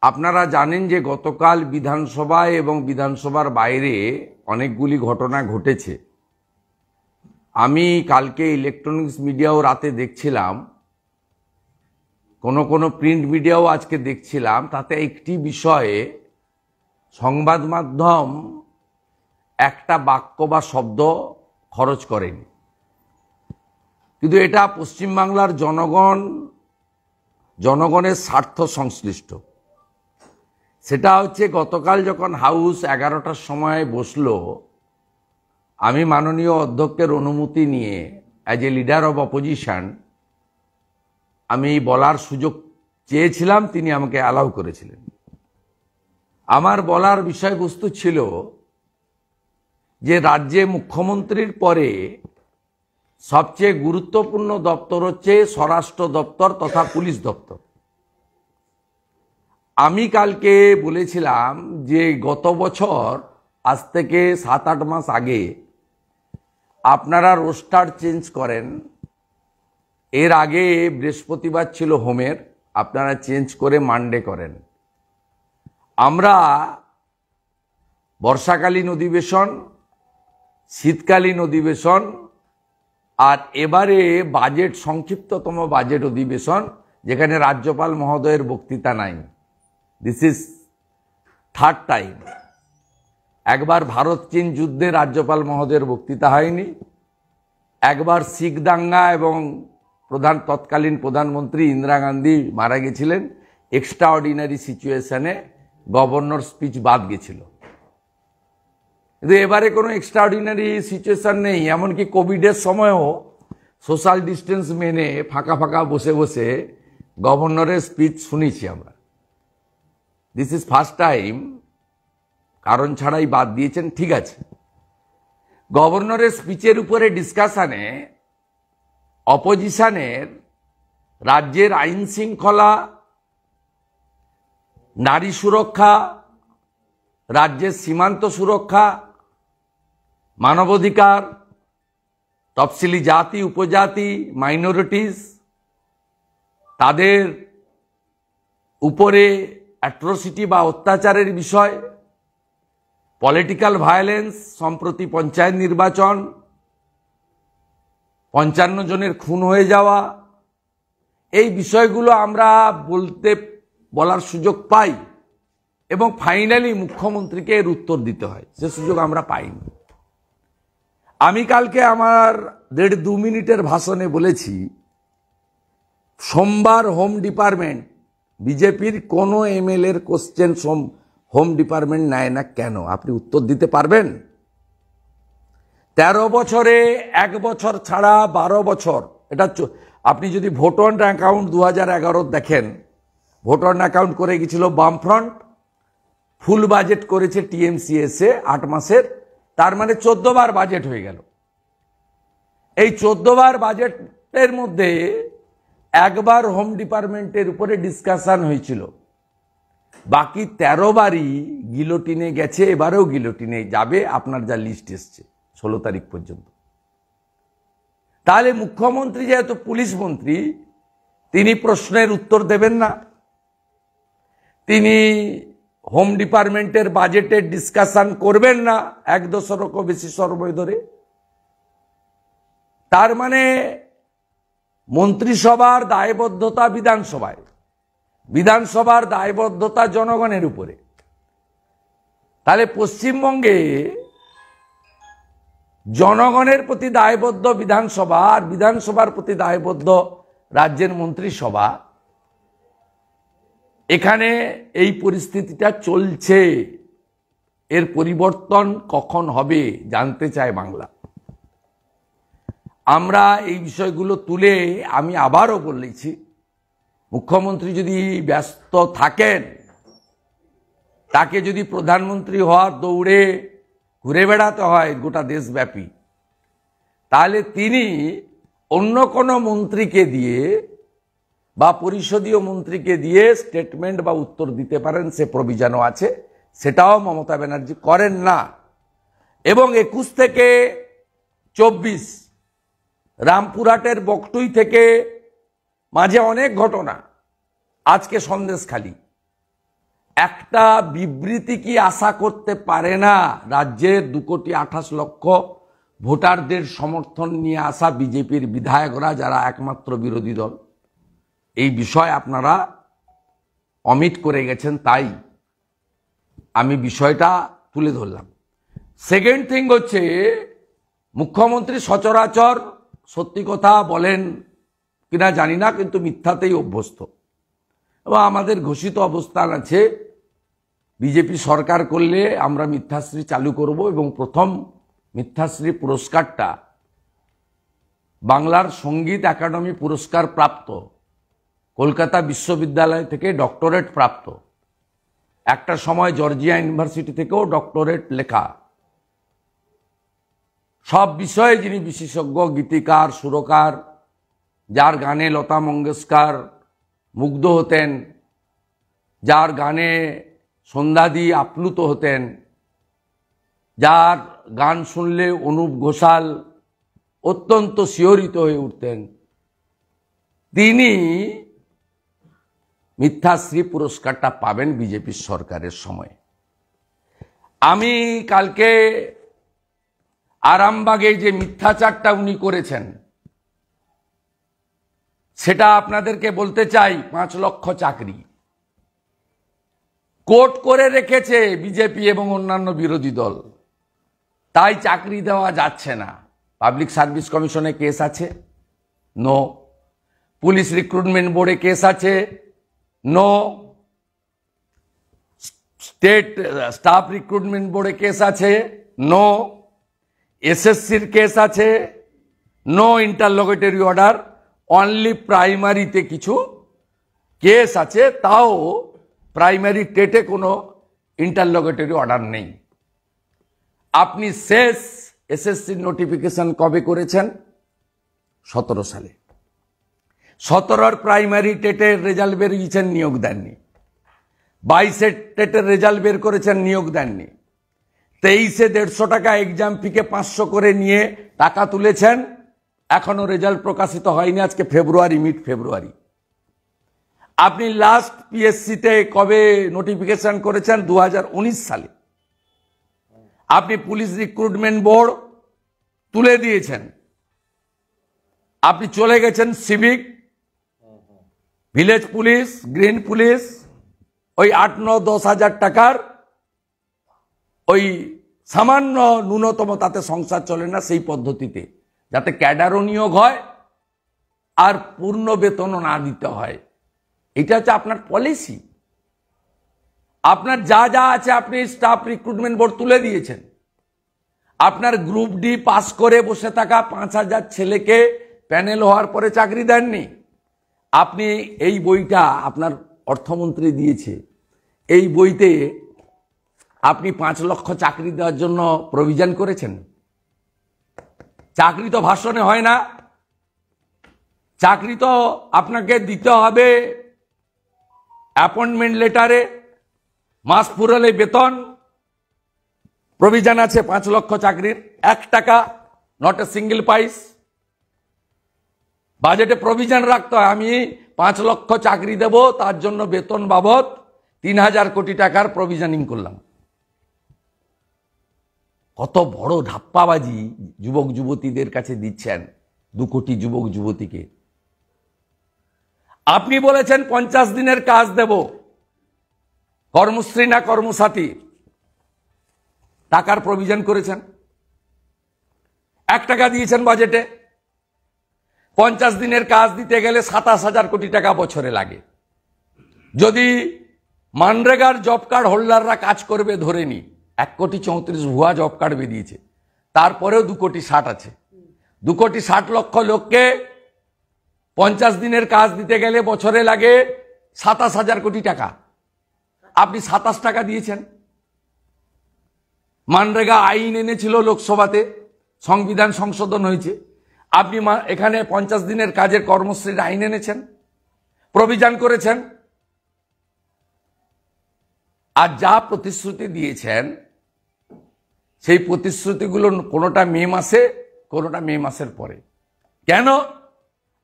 আপনারা জানেন যে গতকাল বিধানসভায় এবং বিধানসভার বাইরে অনেকগুলি ঘটনা ঘটেছে। আমি কালকে ইলেকট্রনিক্স মিডিয়াও রাতে দেখছিলাম, কোনো প্রিন্ট মিডিয়াও আজকে দেখছিলাম। তাতে একটি বিষয়ে সংবাদ মাধ্যম একটা বাক্য বা শব্দ খরচ করেনি, কিন্তু এটা পশ্চিমবাংলার জনগণের স্বার্থ সংশ্লিষ্ট। সেটা হচ্ছে গতকাল যখন হাউস 11টার সময় বসলো, আমি মাননীয় অধ্যক্ষের অনুমতি নিয়ে as a leader of opposition আমি বলার সুযোগ চেয়েছিলাম, তিনি আমাকে অ্যালাউ করেছিলেন। আমার বলার বিষয়বস্তু ছিল যে রাজ্যে মুখ্যমন্ত্রীর পরে সবচেয়ে গুরুত্বপূর্ণ দপ্তর হচ্ছে স্বরাষ্ট্র দপ্তর তথা পুলিশ দপ্তর। আমি কালকে বলেছিলাম যে গত বছর আজ থেকে 7-8 মাস আগে আপনারা রোস্টার চেঞ্জ করেন। এর আগে বৃহস্পতিবার ছিল হোমের, আপনারা চেঞ্জ করে মানডে করেন। আমরা বর্ষাকালীন অধিবেশন, শীতকালীন অধিবেশন আর এবারে বাজেট, সংক্ষিপ্ততম বাজেট অধিবেশন যেখানে রাজ্যপাল মহোদয়ের বক্তৃতা নাই। This is third time. একবার ভারত চীন যুদ্ধে রাজ্যপাল মহোদয়ের বক্তৃতা হয়নি, একবার শিখ দাঙ্গা এবং তৎকালীন প্রধানমন্ত্রী ইন্দিরা গান্ধী মারা গেছিলেন, এক্সট্রা অর্ডিনারি সিচুয়েশনে গভর্নর স্পিচ বাদ গেছিল। কিন্তু এবারে কোনো এক্সট্রা অর্ডিনারি সিচুয়েশন নেই। এমনকি কোভিডের সময়ও সোশ্যাল ডিস্টেন্স মেনে ফাঁকা ফাঁকা বসে বসে গভর্নরের স্পিচ শুনেছি আমরা। দিস ইজ ফার্স্ট টাইম, কারণ ছাড়াই বাদ দিয়েছেন, ঠিক আছে। গভর্নরের স্পিচের উপরে ডিসকাশনে অপোজিশনের রাজ্যের আইন শৃঙ্খলা, নারী সুরক্ষা, রাজ্যের সীমান্ত সুরক্ষা, মানবাধিকার, তফসিলি জাতি উপজাতি, মাইনরিটিস, তাদের উপরে অ্যাট্রোসিটি বা অত্যাচারের বিষয়, পলিটিক্যাল ভায়োলেন্স, সম্প্রতি পঞ্চায়েত নির্বাচন, 55 জনের খুন হয়ে যাওয়া, এই বিষয়গুলো আমরা বলার সুযোগ পাই এবং ফাইনালি মুখ্যমন্ত্রীকে এর উত্তর দিতে হয়। সে সুযোগ আমরা পাইনি। আমি কালকে আমার 1.5-2 মিনিটের ভাষণে বলেছি, সোমবার হোম ডিপার্টমেন্ট, বিজেপির কোনো এমএলএর কোশ্চেন হোম ডিপার্টমেন্ট নেয় না কেন? আপনি উত্তর দিতে পারবেন? 13 বছরে 1 বছর ছাড়া 12 বছর, এটা আপনি যদি ভোট অন অ্যাকাউন্ট 2011 দেখেন, ভোট অন অ্যাকাউন্ট করে গেছিল বামফ্রন্ট, ফুল বাজেট করেছে টিএমসিএসএ 8 মাসের, তার মানে 14 বার বাজেট হয়ে গেল। এই 14 বার বাজেটের মধ্যে একবার হোম ডিপার্টমেন্টের উপরে ডিসকাশন হয়েছিল, বাকি 13 বারই গিলোটিনে গেছে, এবারেও গিলোটিনে যাবে। আপনার যা লিস্ট এসছে 16 তারিখ পর্যন্ত। তাহলে মুখ্যমন্ত্রী যেহেতু পুলিশ মন্ত্রী, তিনি প্রশ্নের উত্তর দেবেন না, তিনি হোম ডিপার্টমেন্টের বাজেটের ডিসকাশন করবেন না 1 দশকেরও বেশি সময় ধরে। তার মানে মন্ত্রিসভার দায়বদ্ধতা বিধানসভায়, বিধানসভার দায়বদ্ধতা জনগণের উপরে। তাহলে পশ্চিমবঙ্গে জনগণের প্রতি দায়বদ্ধ বিধানসভা আর বিধানসভার প্রতি দায়বদ্ধ রাজ্যের মন্ত্রিসভা, এখানে এই পরিস্থিতিটা চলছে। এর পরিবর্তন কখন হবে জানতে চায় বাংলা। আমরা এই বিষয়গুলো তুলে আমি আবারও বলেছি, মুখ্যমন্ত্রী যদি ব্যস্ত থাকেন, তাকে যদি প্রধানমন্ত্রী হওয়ার দৌড়ে ঘুরে বেড়াতে হয় গোটা দেশব্যাপী, তাহলে তিনি অন্য কোনো মন্ত্রীকে দিয়ে বা পরিষদীয় মন্ত্রীকে দিয়ে স্টেটমেন্ট বা উত্তর দিতে পারেন, সে প্রভিশনও আছে। সেটাও মমতা ব্যানার্জি করেন না। এবং 21 থেকে 24 রামপুরহাটের বকটুই থেকে মাঝে অনেক ঘটনা, আজকে সন্দেশখালী, একটা বিবৃতি কি আশা করতে পারে না রাজ্যের 2,28,00,000 ভোটারদের সমর্থন নিয়ে আসা বিজেপির বিধায়করা, যারা একমাত্র বিরোধী দল? এই বিষয় আপনারা অমিট করে গেছেন, তাই আমি বিষয়টা তুলে ধরলাম। সেকেন্ড থিং হচ্ছে, মুখ্যমন্ত্রী সচরাচর সত্যি কথা বলেন কিনা জানি না, কিন্তু মিথ্যাতেই অভ্যস্ত। এবং আমাদের ঘোষিত অবস্থান আছে, বিজেপি সরকার করলে আমরা মিথ্যাশ্রী চালু করব, এবং প্রথম মিথ্যাশ্রী পুরস্কারটা বাংলার সঙ্গীত একাডেমি পুরস্কার প্রাপ্ত, কলকাতা বিশ্ববিদ্যালয় থেকে ডক্টরেট প্রাপ্ত, একটা সময় জর্জিয়া ইউনিভার্সিটি থেকেও ডক্টরেট লেখা, সব বিষয়ে যিনি বিশেষজ্ঞ, গীতিকার, সুরকার, যার গানে লতা মঙ্গেশকর মুগ্ধ হতেন, যার গানে সন্ধ্যাদি আপ্লুত হতেন, যার গান শুনলে অনুপ ঘোষাল অত্যন্ত শিহরিত হয়ে উঠতেন, তিনি মিথ্যাশ্রী পুরস্কারটা পাবেন বিজেপির সরকারের সময়। আমি কালকে আরামবাগে যে মিথ্যাচারটা উনি করেছেন সেটা আপনাদেরকে বলতে চাই। 5 লক্ষ চাকরি কোট করে রেখেছে বিজেপি এবং অন্যান্য বিরোধী দল, তাই চাকরি দেওয়া যাচ্ছে না। পাবলিক সার্ভিস কমিশনে কেস আছে, নো। পুলিশ রিক্রুটমেন্ট বোর্ডে কেস আছে, নো। স্টেট স্টাফ রিক্রুটমেন্ট বোর্ডে কেস আছে, নো। এসএসসির কেস আছে, নো ইন্টারলোগেটরি অর্ডার। অনলি প্রাইমারিতে কিছু কেস আছে, তাও প্রাইমারি টেটে কোনো ইন্টারলোগেটরি অর্ডার নেই। আপনি শেষ এসএসসির নোটিফিকেশন কবে করেছেন? 17 সালে। 17 প্রাইমারি টেটের রেজাল্ট বেরিয়েছেন, নিয়োগ দেননি। 22 টেটের রেজাল্ট বের করেছেন, নিয়োগ দেননি। 23 150 টাকা এক্সাম ফিকে 500 করে নিয়ে টাকা তুলেছেন, এখনো রেজাল্ট প্রকাশিত হয়নি। আজকে ফেব্রুয়ারি, মিড ফেব্রুয়ারি। আপনি লাস্ট পিএসসিতে কবে নোটিফিকেশন করেছেন? 2019 সালে। আপনি পুলিশ রিক্রুটমেন্ট বোর্ড তুলে দিয়েছেন। আপনি চলে গেছেন civic, village police, green police, ওই 8, 9, 10 হাজার টাকার ওই সামান্য ন্যূনতম, তাতে সংসার চলে না, সেই পদ্ধতিতে, যাতে ক্যাডারও নিয়োগ হয় আর পূর্ণ বেতনও না দিতে হয়। এটা হচ্ছে আপনার পলিসি। আপনার যা যা আছে আপনি স্টাফ রিক্রুটমেন্ট বোর্ড তুলে দিয়েছেন। আপনার গ্রুপ ডি পাস করে বসে থাকা 5,000 ছেলেকে প্যানেল হওয়ার পরে চাকরি দেননি। আপনি এই বইটা আপনার অর্থমন্ত্রী দিয়েছে, এই বইতে আপনি 5 লক্ষ চাকরি দেওয়ার জন্য প্রভিশন করেছেন। চাকরি তো ভাষণে হয় না, চাকরি তো আপনাকে দিতে হবে অ্যাপয়েন্টমেন্ট লেটারে, মাস পুরলে বেতন। প্রভিশন আছে 5 লক্ষ চাকরির, 1 টাকা, নট এ সিঙ্গেল পাইস। বাজেটে প্রভিশন রাখতে হয়, আমি 5 লক্ষ চাকরি দেব, তার জন্য বেতন বাবদ 3,000 কোটি টাকার প্রভিশনিং করলাম। কত বড় ধাপ্পাবাজি যুবক যুবতীদের কাছে দিচ্ছেন, 2 কোটি যুবক যুবতীকে। আপনি বলেছেন 50 দিনের কাজ দেব, কর্মশ্রী না কর্মসাথী, টাকার প্রভিশন করেছেন, 1 টাকা দিয়েছেন বাজেটে। 50 দিনের কাজ দিতে গেলে 27,000 কোটি টাকা বছরে লাগে। যদি মানরেগার জব কার্ড হোল্ডাররা কাজ করবে ধরে নি, 1,34,00,000 ভুয়া জব কার্ড বেরিয়েছে, তারপরেও 2,60,00,000 আছে। 2,60,00,000 লোককে 50 দিনের কাজ দিতে গেলে বছরে লাগে 27,000 কোটি টাকা। আপনি 27 টাকা দিয়েছেন। মানরেগা আইন এনেছিল লোকসভাতে, সংবিধান সংশোধন হয়েছে, আপনি এখানে 50 দিনের কাজের কর্মশ্রীর আইন এনেছেন, প্রভিশন করেছেন। আর যা প্রতিশ্রুতি দিয়েছেন, সেই প্রতিশ্রুতিগুলো কোনোটা মে মাসে, কোনোটা মে মাসের পরে। কেন?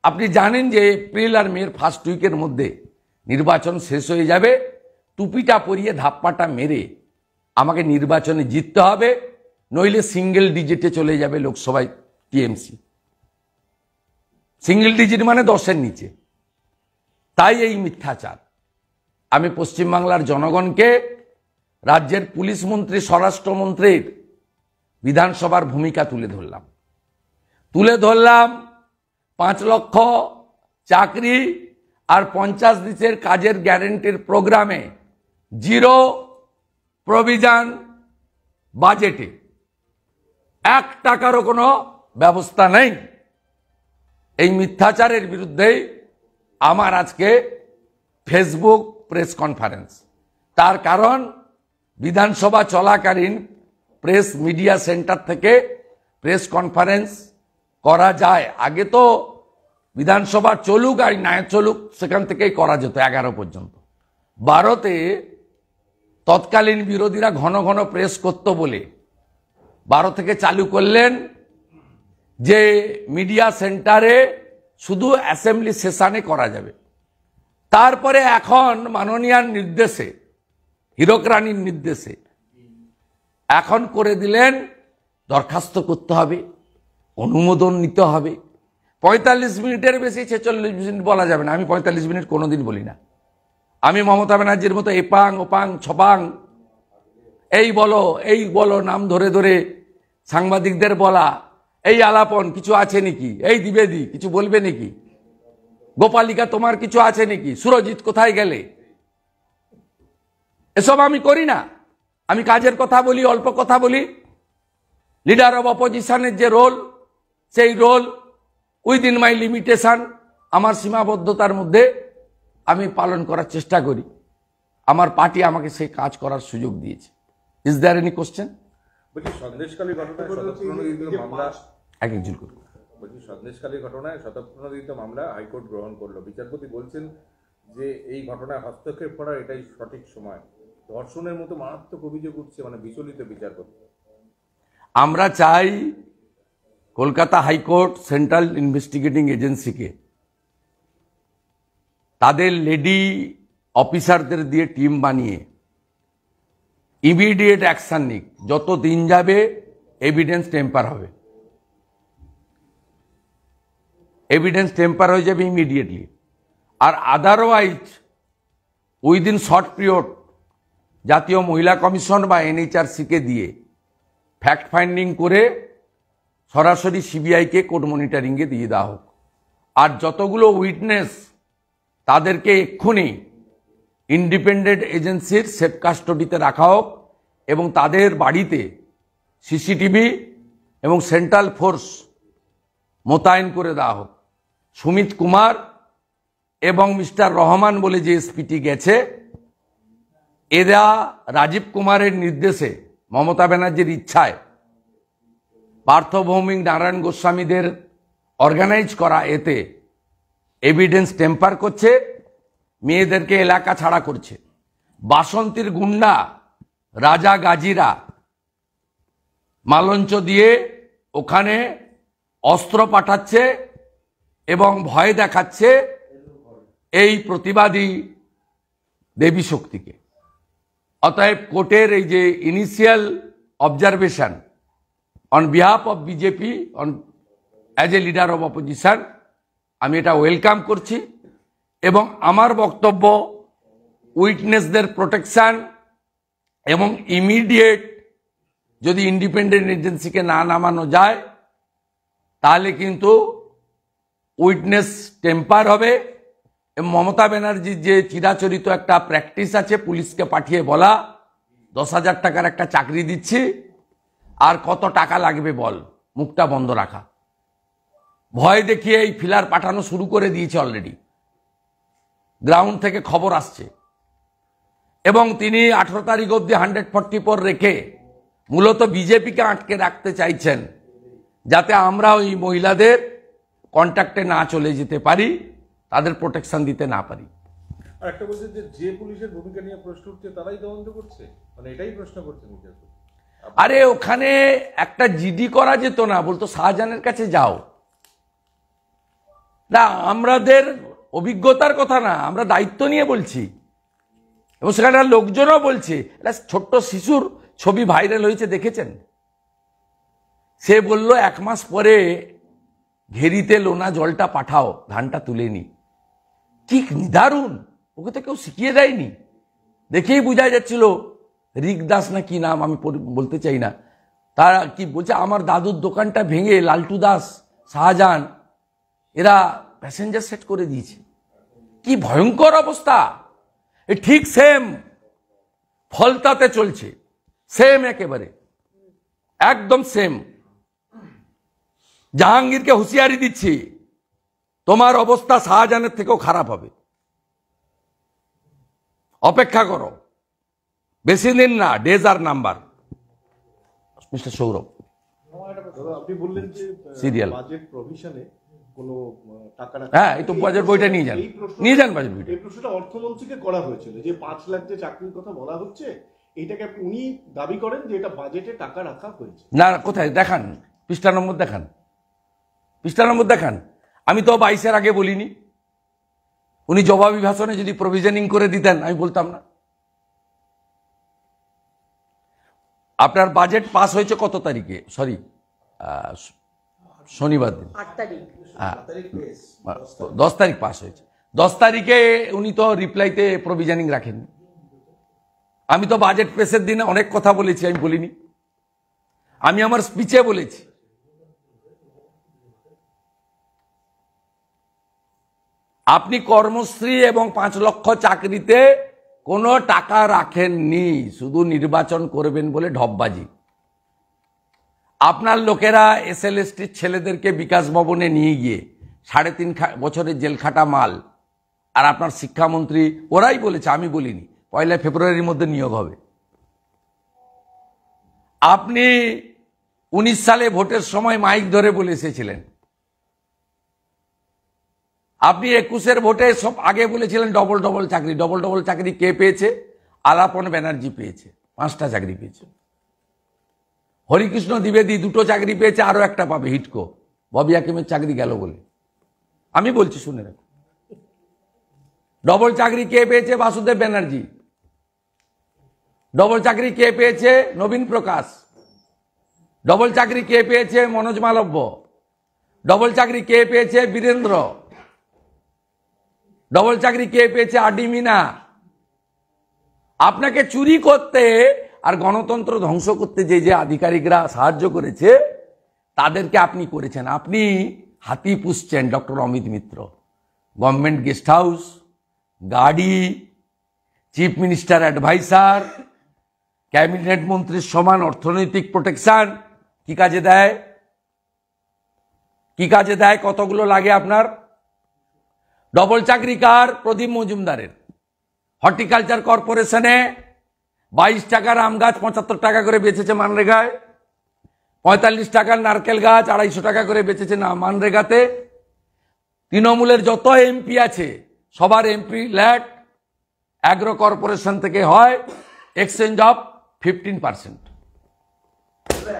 আপনি জানেন যে এপ্রিল আর মের ফার্স্ট উইকের মধ্যে নির্বাচন শেষ হয়ে যাবে, টুপিটা পরিয়ে ধাপ্পাটা মেরে আমাকে নির্বাচনে জিততে হবে, নইলে সিঙ্গেল ডিজিটে চলে যাবে লোকসভায় টিএমসি। সিঙ্গেল ডিজিট মানে 10-এর নিচে। তাই এই মিথ্যাচার। আমি পশ্চিমবাংলার জনগণকে, রাজ্যের পুলিশ মন্ত্রী, স্বরাষ্ট্রমন্ত্রীর বিধানসভার ভূমিকা তুলে ধরলাম। 5 লক্ষ চাকরি আর 50 দিনের কাজের গ্যারেন্টির প্রোগ্রামে 0 প্রভিশন বাজেটে, 1 টাকারও কোনো ব্যবস্থা নেই। এই মিথ্যাচারের বিরুদ্ধেই আমার আজকে ফেসবুক প্রেস কনফারেন্স। তার কারণ বিধানসভা চলাকালীন প্রেস মিডিয়া সেন্টার থেকে প্রেস কনফারেন্স করা যায়। আগে তো বিধানসভা চলুক আর না চলুক সেখান থেকেই করা যেত 11 পর্যন্ত। 12তে তৎকালীন বিরোধীরা ঘন ঘন প্রেস করত বলে 12 থেকে চালু করলেন যে মিডিয়া সেন্টারে শুধু অ্যাসেম্বলি সেশনে করা যাবে। তারপরে এখন মাননীয়ার নির্দেশে, হীরক রানীর নির্দেশে এখন করে দিলেন দরখাস্ত করতে হবে, অনুমোদন নিতে হবে। 45 মিনিটের বেশি 46 মিনিট বলা যাবে না। আমি 45 মিনিট কোনোদিন বলি না। আমি মমতা ব্যানার্জির মতো এপাং ওপাং ছপাং এই বলো নাম ধরে ধরে সাংবাদিকদের বলা, এই আলাপন কিছু আছে নাকি, এই দ্বিবেদী কিছু বলবে নাকি, গোপালিকা তোমার কিছু আছে নাকি, সুরজিৎ কোথায় গেলে, এসব আমি করি না। আমি কাজের কথা বলি, অল্প কথা বলি। লিডার অব অপোজিশনের যে রোল, সেই রোল উইদিন মাই লিমিটেশন, আমার সীমাবদ্ধতার মধ্যে আমি পালন করার চেষ্টা করি। আমার পার্টি আমাকে সেই কাজ করার সুযোগ দিয়েছে। Is there any question? Sandeshkhali ঘটনায় শতপ্রণোদিত মামলা হাইকোর্ট গ্রহণ করলো। বিচারপতি বলছেন যে এই ঘটনায় হস্তক্ষেপ করার এটাই সঠিক সময়। ধর্ষণের মতো মারাত্মক অভিযোগ উঠছে, বিচলিত বিচারপতি। আমরা চাই কলকাতা হাইকোর্ট সেন্ট্রাল ইনভেস্টিগেটিং এজেন্সিকে তাদের লেডি অফিসারদের দিয়ে টিম বানিয়ে ইমিডিয়েট অ্যাকশন নিক। যত দিন যাবে এভিডেন্স টেম্পার হবে, এভিডেন্স টেম্পার হয়ে যাবে ইমিডিয়েটলি। আর আদারওয়াইজ উইদিন শর্ট পিরিয়ড জাতীয় মহিলা কমিশন বা এনএইচআরসিকে দিয়ে ফ্যাক্ট ফাইন্ডিং করে সরাসরি সিবিআইকে কোর্ট মনিটরিংয়ে দিয়ে দেওয়া হোক। আর যতগুলো উইটনেস তাদেরকে এক্ষুনি ইন্ডিপেন্ডেন্ট এজেন্সির সেফ কাস্টডিতে রাখা হোক এবং তাদের বাড়িতে সিসিটিভি এবং সেন্ট্রাল ফোর্স মোতায়েন করে দেওয়া হোক। সুমিত কুমার এবং মিস্টার রহমান বলে যে এসপিটি গেছে, এরা রাজীব কুমারের নির্দেশে, মমতা ব্যানার্জির ইচ্ছায় পার্থ ভৌমিক, নারায়ণ গোস্বামীদের অর্গানাইজ করা এতে এভিডেন্স টেম্পার করছে, মেয়েদেরকে এলাকা ছাড়া করছে। বাসন্তীর গুন্ডা রাজা গাজীরা মালঞ্চ দিয়ে ওখানে অস্ত্র পাঠাচ্ছে এবং ভয় দেখাচ্ছে এই প্রতিবাদী দেবী শক্তিকে। অতএব কোর্টের এই যে initial observation on behalf of BJP on as a leader of opposition, আমি এটা ওয়েলকাম করছি। এবং আমার বক্তব্য উইটনেসদের প্রোটেকশন এবং ইমিডিয়েট যদি ইন্ডিপেন্ডেন্ট এজেন্সিকে না নামানো যায় তাহলে কিন্তু উইটনেস টেম্পার হবে। এবং মমতা ব্যানার্জির যে চিরাচরিত একটা প্র্যাকটিস আছে, পুলিশকে পাঠিয়ে বলা 10,000 টাকার একটা চাকরি দিচ্ছি আর কত টাকা লাগবে বল, মুখটা বন্ধ রাখা, ভয় দেখিয়ে এই ফিলার পাঠানো শুরু করে দিয়েছে অলরেডি। গ্রাউন্ড থেকে খবর আসছে এবং তিনি 18 তারিখ অবধি 144 রেখে মূলত বিজেপিকে আটকে রাখতে চাইছেন, যাতে আমরা ওই মহিলাদের কন্ট্যাক্টে না চলে যেতে পারি, তাদের প্রোটেকশন দিতে না পারি। আর একটা বলছে যে পুলিশের ভূমিকা নিয়ে প্রশ্ন উঠছে তারাই তদন্ত করছে, এটাই প্রশ্ন করছে। আরে ওখানে একটা জিডি করা যেত না, বলতো শাহজাহানের কাছে যাও না। আমাদের অভিজ্ঞতার কথা না, আমরা দায়িত্ব নিয়ে বলছি। এবং সেখানে লোকজনও বলছে, একটা ছোট্ট শিশুর ছবি ভাইরাল হয়েছে, দেখেছেন? সে বলল 1 মাস পরে ঘেরিতে লোনা জলটা পাঠাও, ধানটা তুলে নি। কি নিদারুণ! ওকে তো কেউ শিখিয়ে দেয়নি। দেখেই বোঝা যাচ্ছিল, রিক দাস না কি নাম, আমি বলতে চাই না, তারা কি বলছে, আমার দাদুর দোকানটা ভেঙে লালটু দাস, শাহজাহান এরা প্যাসেঞ্জার সেট করে দিয়েছে। কি ভয়ঙ্কর অবস্থা! ঠিক সেম ফলতাতে চলছে, সেম, একেবারে একদম সেম। জাহাঙ্গীরকে হুঁশিয়ারি দিচ্ছি, তোমার অবস্থা শাহজাহানের থেকেও খারাপ হবে, অপেক্ষা করো, বেশি দিন না, ডেজ আর নাম্বার। মিস্টার সৌরভ, আপনি বললেন যে সিরিয়াল বাজেট প্রভিশনে কোনো টাকা রাখা, হ্যাঁ, এই তো বাজেট বইটা নিয়ে যান, নিয়ে যান বাজেট বইটা। এই প্রশ্নটা অর্থমন্ত্রীকে করা হয়েছিল যে 5 লাখ যে চাকরির কথা বলা হচ্ছে, এইটাকে উনি দাবি করেন যে এটা বাজেটে টাকা রাখা হয়েছে। না, কোথায় দেখান, পৃষ্ঠা নম্বর দেখান, পৃষ্ঠা নম্বর দেখান। আমি তো 22-এর আগে বলিনি। উনি জবাবি ভাষণে যদি প্রভিশনিং করে দিতেন আমি বলতাম না। আপনার বাজেট পাস হয়েছে কত তারিখে? সরি, শনিবার দিন, 10 তারিখ পাস হয়েছে। 10 তারিখে উনি তো রিপ্লাইতে প্রভিশনিং রাখেননি। আমি তো বাজেট পেশের দিনে অনেক কথা বলেছি, আমি বলিনি? আমি আমার স্পিচে বলেছি। আপনি কর্মশ্রী এবং 5 লক্ষ চাকরিতে কোনো টাকা রাখেননি, শুধু নির্বাচন করবেন বলে ঢপবাজি। আপনার লোকেরা SLSTর ছেলেদেরকে বিকাশ ভবনে নিয়ে গিয়ে 3.5 বছরের জেল খাটা মাল, আর আপনার শিক্ষামন্ত্রী, ওরাই বলেছে, আমি বলিনি, 1 ফেব্রুয়ারির মধ্যে নিয়োগ হবে। আপনি 19 সালে ভোটের সময় মাইক ধরে বলে এসেছিলেন। আপনি 21-এর ভোটে সব আগে বলেছিলেন ডবল ডবল চাকরি। ডবল ডবল চাকরি কে পেয়েছে? আলাপন ব্যানার্জি পেয়েছে, 5টা চাকরি পেয়েছে। হরিকৃষ্ণ দ্বিবেদী 2টো চাকরি পেয়েছে, আরো একটা পাবে, হিটকো। ববি হাকিমের চাকরি গেল বলে। আমি বলছি, শুনে রাখো। ডবল চাকরি কে পেয়েছে? বাসুদেব ব্যানার্জি। ডবল চাকরি কে পেয়েছে? নবীন প্রকাশ। ডবল চাকরি কে পেয়েছে? মনোজ মালব্য। ডবল চাকরি কে পেয়েছে? বীরেন্দ্র। ডবল চাকরি কে পেয়েছে? আডি মিনা। আপনাকে চুরি করতে আর গণতন্ত্র ধ্বংস করতে যে যে আধিকারিকরা সাহায্য করেছে, তাদেরকে আপনি করেছেন। আপনি হাতি পুষছেন, doctor Amit Mitra. Government guest house, গাড়ি, চিফ মিনিস্টার অ্যাডভাইসার, ক্যাবিনেট মন্ত্রীর সমান অর্থনৈতিক প্রোটেকশন। কি কাজে দেয়? কি কাজে দেয়? কতগুলো লাগে আপনার? ডবল চাকরি কার? প্রদীপ মজুমদারের। হর্টিকালচার কর্পোরেশনে 22 টাকার আম গাছ 75 টাকা করে বেচেছে মানরেগায়। 45 টাকার নারকেল গাছ 250 টাকা করে বেচেছে না মানরেগাতে। তৃণমূলের যত এমপি আছে সবার এমপি ল্যাট অ্যাগ্রো কর্পোরেশন থেকে হয়, এক্সচেঞ্জ অফ 15%।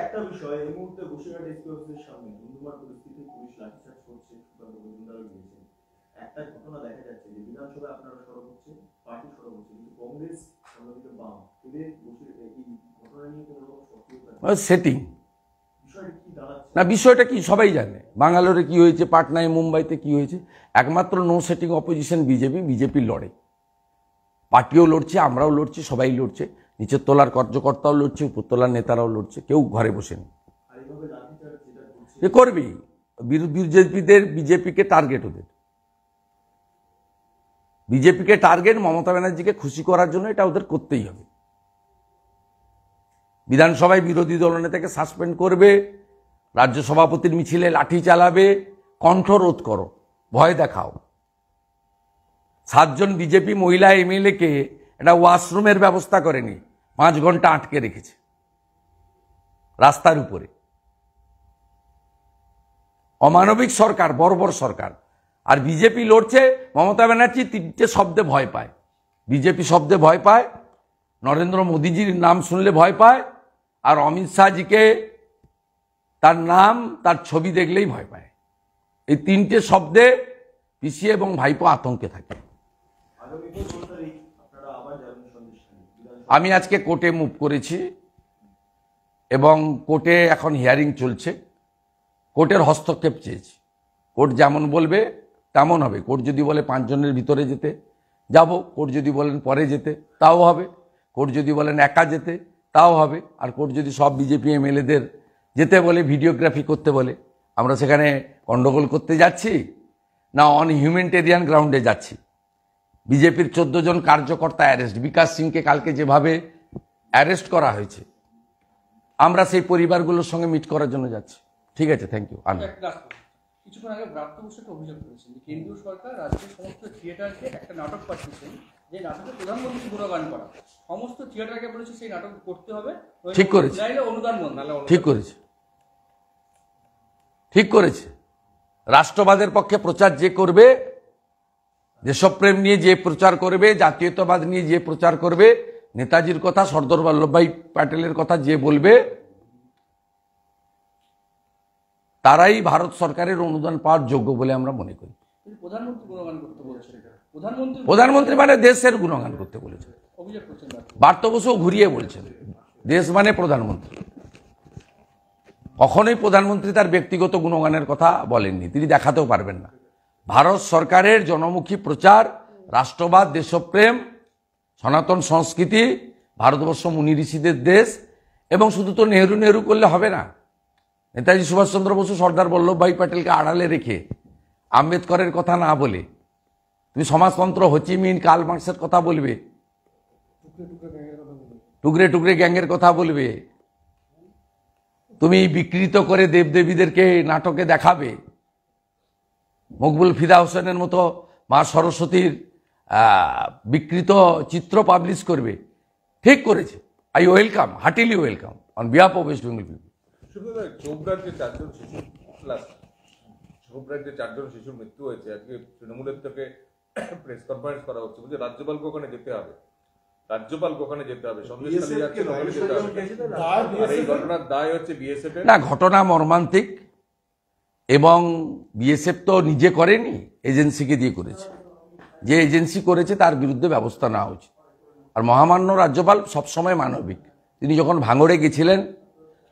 একটা বিষয়, এই মুহূর্তে বসিরহাট এসপির সামনে ধুমধুমার পরিস্থিতি, পুলিশ লাঠিচার্জ করছে, সুকান্ত মজুমদারও গিয়েছেন। একটা ঘটনা দেখা যাচ্ছে যে বিধানসভায় আপনারা সরব হচ্ছে, পার্টি সরব হচ্ছে, কিন্তু কংগ্রেস অন্যদিকে বাম, এদের এই ঘটনা নিয়ে কোনো রকম সক্রিয়তা সেটিং বিষয়টা কি দাঁড়াচ্ছে? না, বিষয়টা কি সবাই জানে। বাঙ্গালোরে কি হয়েছে, পাটনায়, মুম্বাইতে কি হয়েছে। একমাত্র no setting opposition BJP. BJP লড়ে, পার্টিও লড়ছে, আমরাও লড়ছি, সবাই লড়ছে। নিচের তলার কার্যকর্তাও লড়ছে, উপরতলার নেতারাও লড়ছে, কেউ ঘরে বসেনি। করবি বিজেপিকে টার্গেট, ওদের বিজেপিকে টার্গেট, মমতা ব্যানার্জিকে খুশি করার জন্য এটা ওদের করতেই হবে। বিধানসভায় বিরোধী দলনেতাকে সাসপেন্ড করবে, রাজ্য সভাপতির মিছিলে লাঠি চালাবে, কণ্ঠরোধ করো, ভয় দেখাও। 7 জন বিজেপি মহিলা এমএলএ কে একটা ওয়াশরুমের ব্যবস্থা করেনি, 5 ঘন্টা আটকে রেখেছে রাস্তার উপরে। অমানবিক সরকার, বর্বর সরকার। আর বিজেপি লড়ছে। মমতা ব্যানার্জি 3টে শব্দে ভয় পায়। বিজেপি শব্দে ভয় পায়, নরেন্দ্র মোদীজির নাম শুনলে ভয় পায়, আর অমিত শাহজিকে তার নাম, তার ছবি দেখলেই ভয় পায়। এই 3টে শব্দে পিসি এবং ভাইপো আতঙ্কে থাকে। আগামী 15 তারিখ আপনারা আবার যাবেন আমি আজকে কোর্টে মুভ করেছি এবং কোর্টে এখন হিয়ারিং চলছে। কোর্টের হস্তক্ষেপ চেয়েছি। কোর্ট যেমন বলবে তেমন হবে। কোর্ট যদি বলে 5 জনের ভিতরে যেতে যাব, কোর্ট যদি বলেন পরে যেতে তাও হবে, কোর্ট যদি বলেন একা যেতে তাও হবে, আর কোর্ট যদি সব বিজেপি এমএলএদের যেতে বলে, ভিডিওগ্রাফি করতে বলে, আমরা সেখানে গন্ডগোল করতে যাচ্ছি না অন হিউম্যানিটেরিয়ান গ্রাউন্ডে যাচ্ছি। বিজেপির 14 জন কার্যকর্তা অ্যারেস্ট, বিকাশ সিংকে কালকে যেভাবে অ্যারেস্ট করা হয়েছে, আমরা সেই পরিবারগুলোর সঙ্গে মিট করার জন্য যাচ্ছি। ঠিক আছে, থ্যাংক ইউ। কিছুক্ষণ আগে ব্রাত্য বসু একটা অভিযোগ করেছেন যে কেন্দ্রীয় সরকার রাজ্যের সমস্ত থিয়েটারকে একটা নাটক পাঠিয়েছেন, যে নাটকে প্রধানমন্ত্রী গুণগান করা, সমস্ত থিয়েটারকে বলেছে সেই নাটক করতে হবে, ঠিক করেছে, অনুদান বন্ধ। ঠিক করেছে, ঠিক করেছে। রাষ্ট্রবাদের পক্ষে প্রচার যে করবে, দেশপ্রেম নিয়ে যে প্রচার করবে, জাতীয়তাবাদ নিয়ে যে প্রচার করবে, নেতাজির কথা, সর্দার বল্লভভাই প্যাটেলের কথা যে বলবে, তারাই ভারত সরকারের অনুদান পাওয়ার যোগ্য বলে আমরা মনে করি। প্রধানমন্ত্রী গুণগান করতে বলেছেন, প্রধানমন্ত্রী মানে দেশের গুণগান করতে বলেছেন। অভিযোগ করছেন ব্রাত্য বসু ঘুরিয়ে বলছেন দেশ মানে প্রধানমন্ত্রী। কখনোই প্রধানমন্ত্রী তার ব্যক্তিগত গুণগানের কথা বলেননি, তিনি দেখাতেও পারবেন না। ভারত সরকারের জনমুখী প্রচার, রাষ্ট্রবাদ, দেশপ্রেম, সনাতন সংস্কৃতি, ভারতবর্ষ মুনি ঋষিদের দেশ, এবং শুধু তো নেহরু নেহরু করলে হবে না। নেতাজি সুভাষচন্দ্র বসু, সর্দার বল্লভভাই প্যাটেলকে আড়ালে রেখে, আম্বেদকরের কথা না বলে তুমি সমাজতন্ত্র, হোচিমিন, কার্ল মার্কসের কথা বলবে, টুকরে টুকরে গ্যাংয়ের কথা বলবে, তুমি বিকৃত করে দেবদেবীদেরকে নাটকে দেখাবে, মকবুল ফিদা হোসেনের মতো মা সরস্বতীর বিকৃত চিত্র পাবলিশ করবে। ঠিক করেছে। I welcome, heartily welcome on behalf of West Bengal people. চোপড়ার যে 4 জন শিশু চোপড়ার যে 4 জন শিশুর মৃত্যু হয়েছে, আজকে তৃণমূলের থেকে প্রেস কনফারেন্স করা হচ্ছে, বলছে রাজ্যপালকে ওখানে যেতে হবে, রাজ্যপালকে ওখানে যেতে হবে, সন্দেশখালী যাচ্ছেন ওখানে যেতে হবে। আর এই ঘটনার দায় হচ্ছে বিএসএফ এর। না, ঘটনা মর্মান্তিক, এবং বিএসএফ তো নিজে করেনি, এজেন্সিকে দিয়ে করেছে। যে এজেন্সি করেছে তার বিরুদ্ধে ব্যবস্থা নেওয়া উচিত। আর মহামান্য রাজ্যপাল সবসময় মানবিক। তিনি যখন ভাঙড়ে গেছিলেন,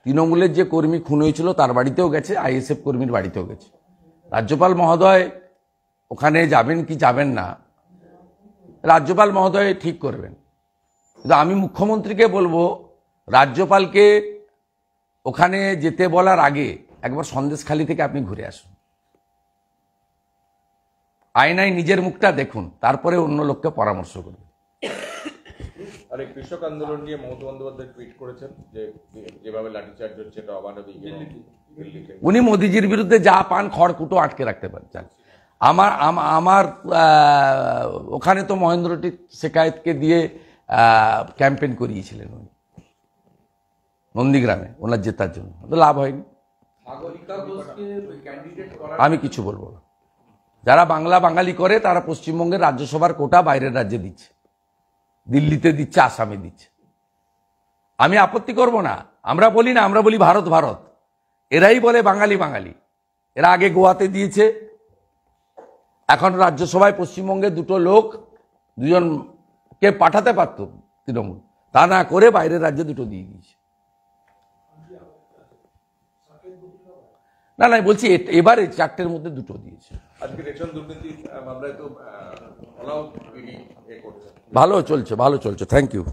তৃণমূলের যে কর্মী খুন হয়েছিল তার বাড়িতেও গেছে, আইএসএফ কর্মীর বাড়িতেও গেছে। রাজ্যপাল মহোদয় ওখানে যাবেন কি যাবেন না, রাজ্যপাল মহোদয় ঠিক করবেন। কিন্তু আমি মুখ্যমন্ত্রীকে বলবো, রাজ্যপালকে ওখানে যেতে বলার আগে একবার সন্দেশখালী থেকে আপনি ঘুরে আসুন, আয়নায় নিজের মুখটা দেখুন, তারপরে অন্য লোককে পরামর্শ করবেন। আর এই কৃষক আন্দোলন নিয়ে মমতা বন্দ্যোপাধ্যায় টুইট করেছেন যে যেভাবে লাঠিচার্জ হচ্ছে এটা অমানবিক। উনি মোদিজির বিরুদ্ধে যা পান খড়কুটো আটকে রাখতে পারছেন। আমার ওখানে তো মহেন্দ্রটি শেখায়েতকে দিয়ে ক্যাম্পেইন করিয়েছিলেন উনি নন্দীগ্রামে ওনার জেতার জন্য, তো লাভ হয়নি। আমি কিছু বলবো না। যারা বাংলা বাঙালি করে তারা পশ্চিমবঙ্গের রাজ্যসভার কোটা বাইরের রাজ্যে দিচ্ছে, দিল্লিতে দিচ্ছে, আসামে দিচ্ছে। আমি আপত্তি করব না। আমরা বলি না, আমরা বলি ভারত ভারত। এরাই বলে বাঙালি বাঙালি। এরা আগে গোয়াতে দিয়েছে, এখন রাজ্যসভায় পশ্চিমবঙ্গে 2 লোক, 2জনকে পাঠাতে পারত তৃণমূল, তা না করে বাইরের রাজ্যে 2 দিয়ে দিয়েছে। না না, বলছি এবারে 4টের মধ্যে 2 দিয়েছে। আজকে রেশন দুর্নীতি মামলায় তো ভালো চলছে, ভালো চলছে, থ্যাংক ইউ।